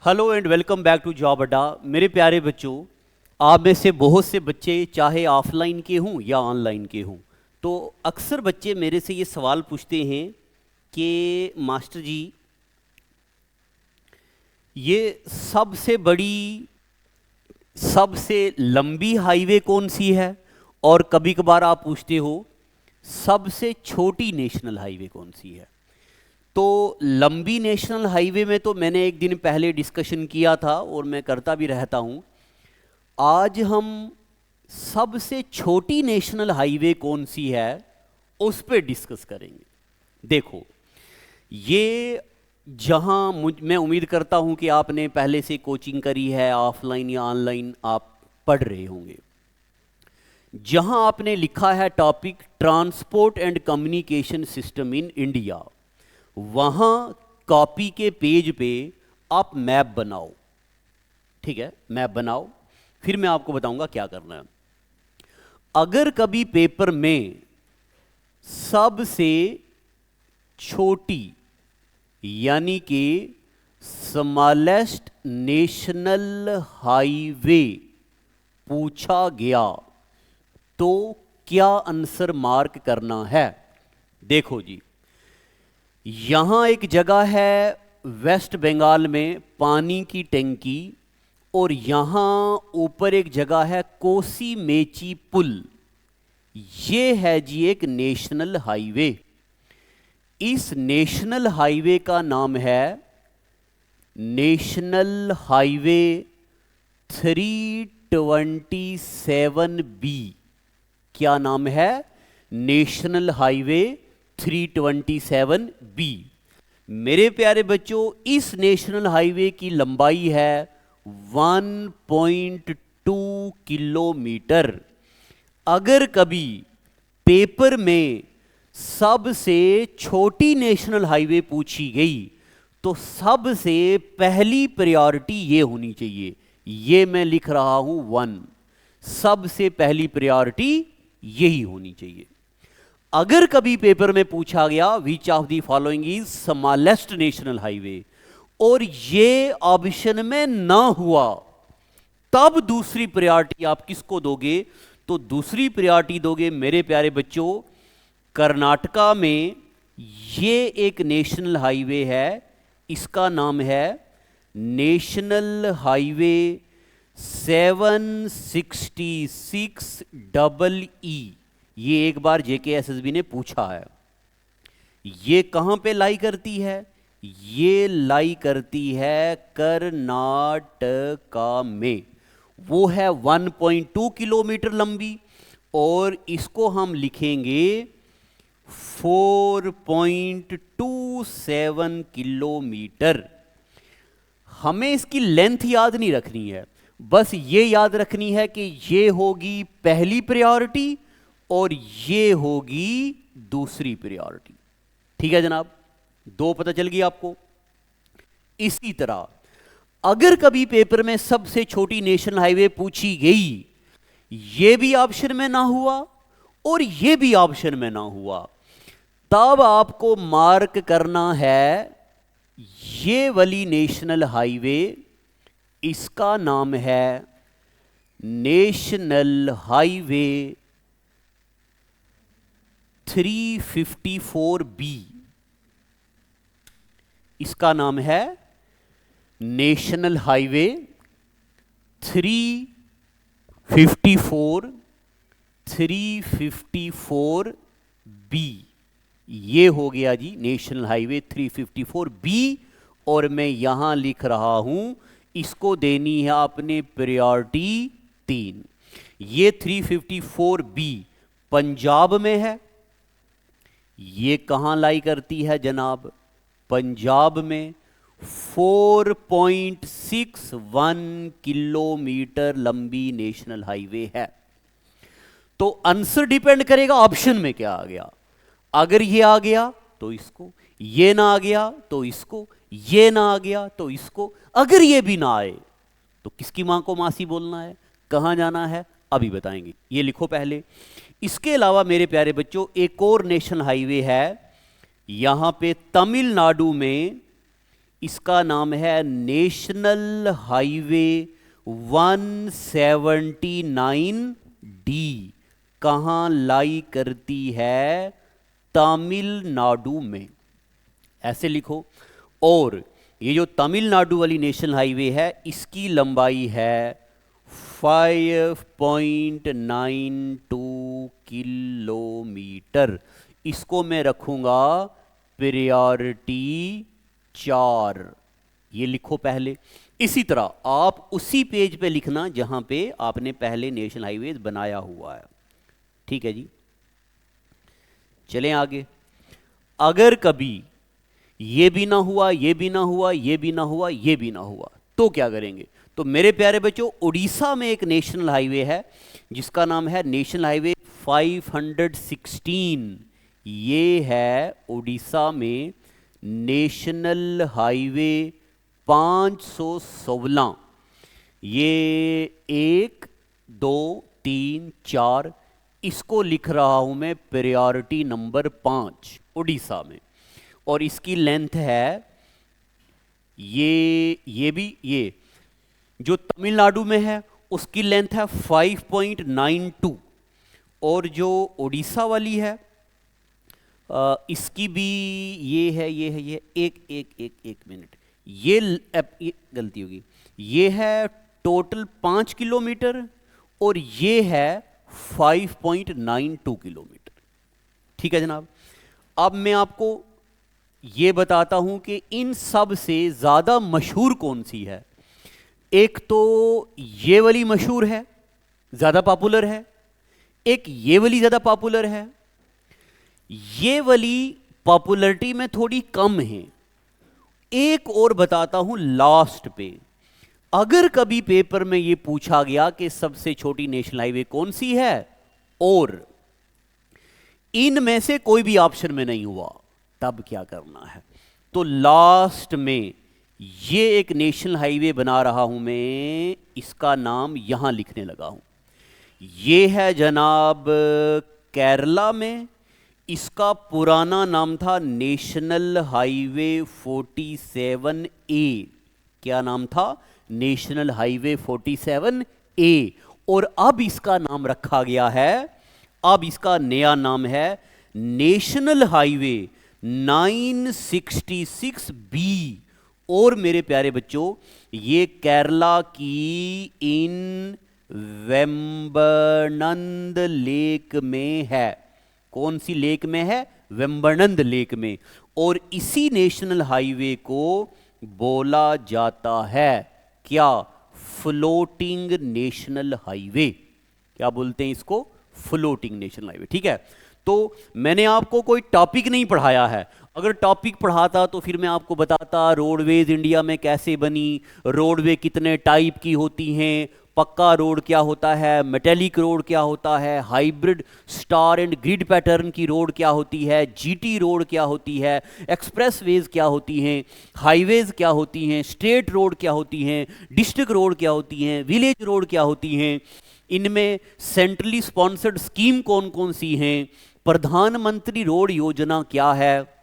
Hello and welcome back to job Adda. मेरे प्यारे बच्चों, आप में से बहुत से बच्चे चाहे ऑफलाइन के हों या ऑनलाइन के हों, तो अक्सर बच्चे मेरे से ये सवाल पूछते हैं कि मास्टर जी, ये सबसे बड़ी सबसे लंबी हाईवे कौन सी है, और कभी कभार आप पूछते हो सबसे छोटी नेशनल हाईवे कौन सी है। तो लंबी नेशनल हाईवे में तो मैंने एक दिन पहले डिस्कशन किया था और मैं करता भी रहता हूं। आज हम सबसे छोटी नेशनल हाईवे कौन सी है उस पर डिस्कस करेंगे। देखो, ये मैं उम्मीद करता हूं कि आपने पहले से कोचिंग करी है, ऑफलाइन या ऑनलाइन आप पढ़ रहे होंगे। जहां आपने लिखा है topic transport and communication system in India, वहां कॉपी के पेज पे आप मैप बनाओ। ठीक है, मैप बनाओ, फिर मैं आपको बताऊंगा क्या करना है। अगर कभी पेपर में सबसे छोटी यानी कि स्मॉलेस्ट नेशनल हाईवे पूछा गया तो क्या आंसर मार्क करना है। देखो जी, यहां एक जगह है वेस्ट बंगाल में पानी की टंकी, और यहां ऊपर एक जगह है कोसी मेची पुल। ये है जी एक नेशनल हाईवे। इस नेशनल हाईवे का नाम है नेशनल हाईवे 327B। क्या नाम है? National highway 327B। मेरे प्यारे बच्चों, इस नेशनल हाईवे की लंबाई है 1.2 किलोमीटर। अगर कभी पेपर में सबसे छोटी नेशनल हाईवे पूछी गई तो सबसे पहली प्रायोरिटी ये होनी चाहिए। ये मैं लिख रहा हूं 1, सबसे पहली प्रायोरिटी यही होनी चाहिए। अगर कभी पेपर में पूछा गया which of the following is smallest national highway, और ये ऑप्शन में ना हुआ, तब दूसरी प्रायोरिटी आप किसको दोगे? तो दूसरी प्रायोरिटी दोगे मेरे प्यारे बच्चों, कर्नाटका में ये एक नेशनल हाईवे है, इसका नाम है नेशनल हाईवे 766EE। ये एक बार जेकेएसएसबी ने पूछा है। ये कहां पे लाई करती है? ये लाई करती है कर्नाटका में। वो है 1.2 किलोमीटर लंबी, और इसको हम लिखेंगे 4.27 किलोमीटर। हमें इसकी लेंथ याद नहीं रखनी है, बस ये याद रखनी है कि ये होगी पहली प्रायोरिटी और ये होगी दूसरी प्रायोरिटी। ठीक है जनाब, 2 पता चल गई आपको। इसी तरह अगर कभी पेपर में सबसे छोटी नेशनल हाईवे पूछी गई, ये भी ऑप्शन में ना हुआ और ये भी ऑप्शन में ना हुआ, तब आपको मार्क करना है ये वाली नेशनल हाईवे, इसका नाम है नेशनल हाईवे 354B। इसका नाम है नेशनल हाईवे 354B। ये हो गया जी नेशनल हाईवे 354B, और मैं यहां लिख रहा हूं इसको देनी है आपने प्रायोरिटी 3। ये 354B पंजाब में है। ये कहां लाई करती है जनाब? पंजाब में। 4.61 किलोमीटर लंबी नेशनल हाईवे है। तो आंसर डिपेंड करेगा ऑप्शन में क्या आ गया। अगर ये आ गया तो इसको, ये ना आ गया तो इसको, ये ना आ गया तो इसको, अगर ये भी ना आए तो किसकी मां को मासी बोलना है, कहां जाना है, अभी बताएंगे। ये लिखो पहले। इसके अलावा मेरे प्यारे बच्चों, एक और नेशनल हाईवे है यहां पे तमिलनाडु में। इसका नाम है नेशनल हाईवे 179D। कहाँ लाई करती है? तमिलनाडु में, ऐसे लिखो। और ये जो तमिलनाडु वाली नेशनल हाईवे है, इसकी लंबाई है 5.92 किलोमीटर। इसको मैं रखूंगा प्रायोरिटी 4। ये लिखो पहले। इसी तरह आप उसी पेज पे लिखना जहां पे आपने पहले नेशनल हाईवे बनाया हुआ है। ठीक है जी, चलें आगे। अगर कभी ये भी ना हुआ, ये भी ना हुआ, ये भी ना हुआ, ये भी ना हुआ, तो क्या करेंगे? तो मेरे प्यारे बच्चों, उड़ीसा में एक नेशनल हाईवे है जिसका नाम है नेशनल हाईवे 516। ये है उड़ीसा में नेशनल हाईवे 516। ये 1 2 3 4, इसको लिख रहा हूं मैं प्रायोरिटी नंबर 5 उड़ीसा में। और इसकी लेंथ है, ये भी, ये जो तमिलनाडु में है उसकी लेंथ है 5.92। और जो उड़ीसा वाली है इसकी भी ये है, ये है, ये एक मिनट, ये गलती होगी, ये है टोटल 5 किलोमीटर और ये है 5.92 किलोमीटर। ठीक है जनाब। अब मैं आपको ये बताता हूं कि इन सब से ज्यादा मशहूर कौन सी है। एक तो ये वाली मशहूर है, ज्यादा पॉपुलर है। एक ये वाली ज्यादा पॉपुलर है। ये वाली पॉपुलैरिटी में थोड़ी कम है। एक और बताता हूं लास्ट पे। अगर कभी पेपर में ये पूछा गया कि सबसे छोटी नेशनल हाईवे कौन सी है और इनमें से कोई भी ऑप्शन में नहीं हुआ, तब क्या करना है? तो लास्ट में ये एक नेशनल हाईवे बना रहा हूं मैं, इसका नाम यहां लिखने लगा हूं। ये है जनाब केरला में। इसका पुराना नाम था नेशनल हाईवे 47A। क्या नाम था? National highway 47A। और अब इसका नाम रखा गया है, अब इसका नया नाम है नेशनल हाईवे 966B। और मेरे प्यारे बच्चों, ये केरला की इन वेम्बनंद लेक में है। कौन सी लेक में है? वेम्बनंद लेक में। और इसी नेशनल हाईवे को बोला जाता है क्या? Floating national highway. क्या बोलते हैं इसको? Floating national highway. ठीक है। तो मैंने आपको कोई टॉपिक नहीं पढ़ाया है। अगर टॉपिक पढ़ाता तो फिर मैं आपको बताता रोडवेज इंडिया में कैसे बनी, रोडवे कितने टाइप की होती हैं, पक्का रोड क्या होता है, मेटेलिक रोड क्या होता है, hybrid star and grid pattern की रोड क्या होती है, जीटी रोड क्या होती है, एक्सप्रेसवेज क्या होती हैं, हाईवेज क्या होती हैं, स्टेट रोड क्या होती हैं, डिस्ट्रिक्ट रोड क्या होती हैं, विलेज रोड क्या होती हैं, इनमें सेंट्रली स्पॉन्सर्ड स्कीम कौन कौन सी हैं, प्रधानमंत्री रोड योजना क्या है,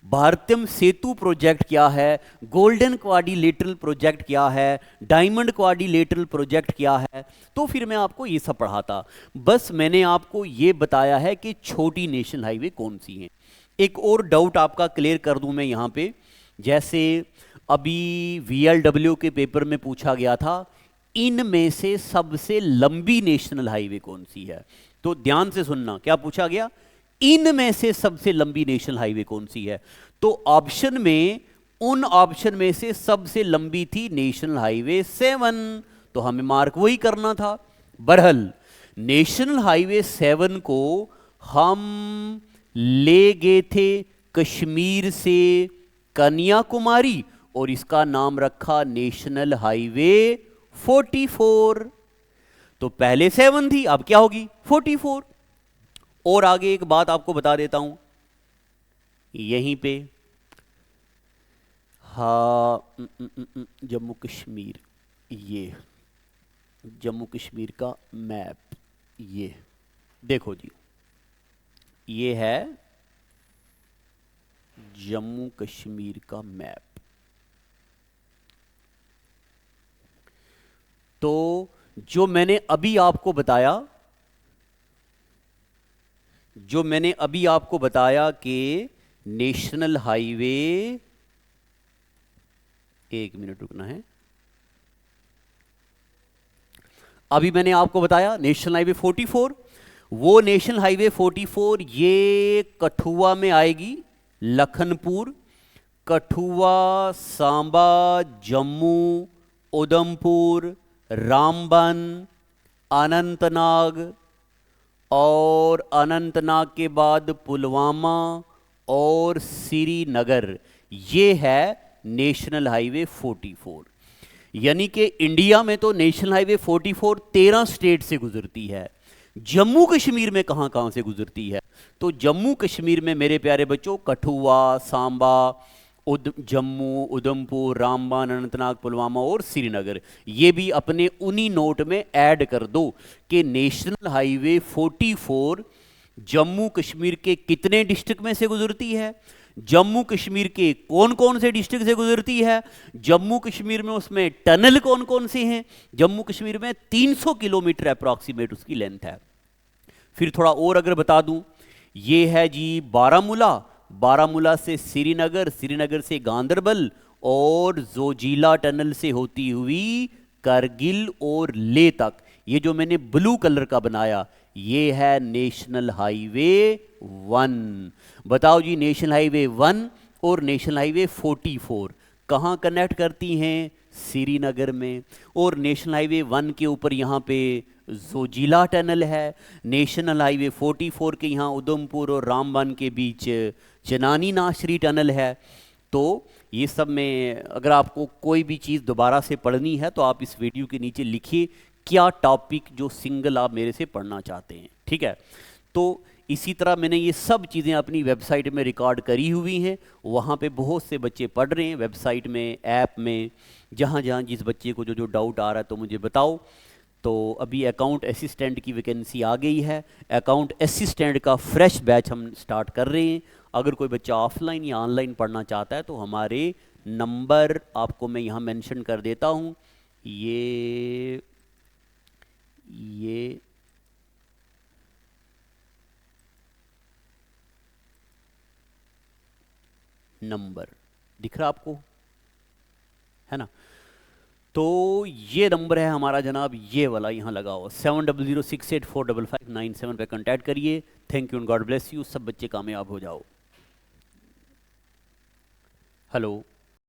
भारतीय सेतु प्रोजेक्ट क्या है, गोल्डन क्वाड्रिलेटरल प्रोजेक्ट क्या है, डायमंड क्वाड्रिलेटरल प्रोजेक्ट क्या है। तो फिर मैं आपको ये सब पढ़ाता। बस मैंने आपको ये बताया है कि छोटी नेशनल हाईवे कौन सी हैं। एक और डाउट आपका क्लियर कर दूं मैं यहाँ पे। जैसे अभी VLW के पेपर में पूछा गया था, इनमें से सबसे लंबी नेशनल हाईवे कौन सी है? तो ध्यान से सुनना, क्या पूछा गया? इनमें से सबसे लंबी नेशनल हाईवे कौन सी है? तो ऑप्शन में, उन ऑप्शन में से सबसे लंबी थी नेशनल हाईवे 7। तो हमें मार्क वही करना था। बहरहाल नेशनल हाईवे 7 को हम ले गए थे कश्मीर से कन्याकुमारी और इसका नाम रखा नेशनल हाईवे 44। तो पहले 7 थी, अब क्या होगी? 44। और आगे एक बात आपको बता देता हूं यहीं पे। जम्मू कश्मीर, ये जम्मू कश्मीर का मैप, ये देखो जी, ये है जम्मू कश्मीर का मैप। तो जो मैंने अभी आपको बताया कि नेशनल हाईवे, एक मिनट रुकना है, अभी मैंने आपको बताया नेशनल हाईवे 44, वो नेशनल हाईवे 44 ये कठुआ में आएगी, लखनपुर, कठुआ, सांबा, जम्मू, उधमपुर, रामबन, अनंतनाग, और अनंतनाग के बाद पुलवामा और श्रीनगर, ये है नेशनल हाईवे 44। यानी कि इंडिया में तो नेशनल हाईवे 44 13 स्टेट से गुजरती है। जम्मू कश्मीर में कहां कहां से गुजरती है? तो जम्मू कश्मीर में मेरे प्यारे बच्चों कठुआ, सांबा, जम्मू, उधमपुर, रामबन, अनंतनाग, पुलवामा और श्रीनगर, ये भी अपने उन्हीं नोट में ऐड कर दो कि नेशनल हाईवे 44 जम्मू कश्मीर के कितने डिस्ट्रिक्ट में से गुजरती है, जम्मू कश्मीर के कौन कौन से डिस्ट्रिक्ट से गुजरती है, जम्मू कश्मीर में उसमें टनल कौन कौन से हैं। जम्मू कश्मीर में 300 किलोमीटर अप्रॉक्सीमेट उसकी लेंथ है। फिर थोड़ा और अगर बता दूं, ये है जी बारामूला, बारामूला से श्रीनगर, श्रीनगर से गांदरबल और जोजिला टनल से होती हुई करगिल और ले तक। ये जो मैंने ब्लू कलर का बनाया ये है नेशनल हाईवे 1। बताओ जी, नेशनल हाईवे 1 और नेशनल हाईवे 44 कहाँ कनेक्ट करती हैं? श्रीनगर में। और नेशनल हाईवे 1 के ऊपर यहाँ पे जोजिला टनल है, नेशनल हाईवे 44 के यहाँ उधमपुर और रामबन के बीच चनानी नाशरी टनल है। तो ये सब में अगर आपको कोई भी चीज़ दोबारा से पढ़नी है तो आप इस वीडियो के नीचे लिखिए क्या टॉपिक जो सिंगल आप मेरे से पढ़ना चाहते हैं, ठीक है। तो इसी तरह मैंने ये सब चीज़ें अपनी वेबसाइट में रिकॉर्ड करी हुई हैं, वहाँ पे बहुत से बच्चे पढ़ रहे हैं वेबसाइट में, ऐप में, जहाँ जहाँ जिस बच्चे को जो जो डाउट आ रहा है तो मुझे बताओ। तो अभी अकाउंट असिस्टेंट की वैकेंसी आ गई है, अकाउंट असिस्टेंट का फ्रेश बैच हम स्टार्ट कर रहे हैं। अगर कोई बच्चा ऑफलाइन या ऑनलाइन पढ़ना चाहता है तो हमारे नंबर आपको मैं यहाँ मेंशन कर देता हूँ। ये नंबर दिख रहा आपको, है ना? तो ये नंबर है हमारा जनाब, ये वाला यहाँ लगा हुआ 7006845597 पे कांटेक्ट करिए। Thank you and God bless you. सब बच्चे कामयाब हो जाओ। हेलो।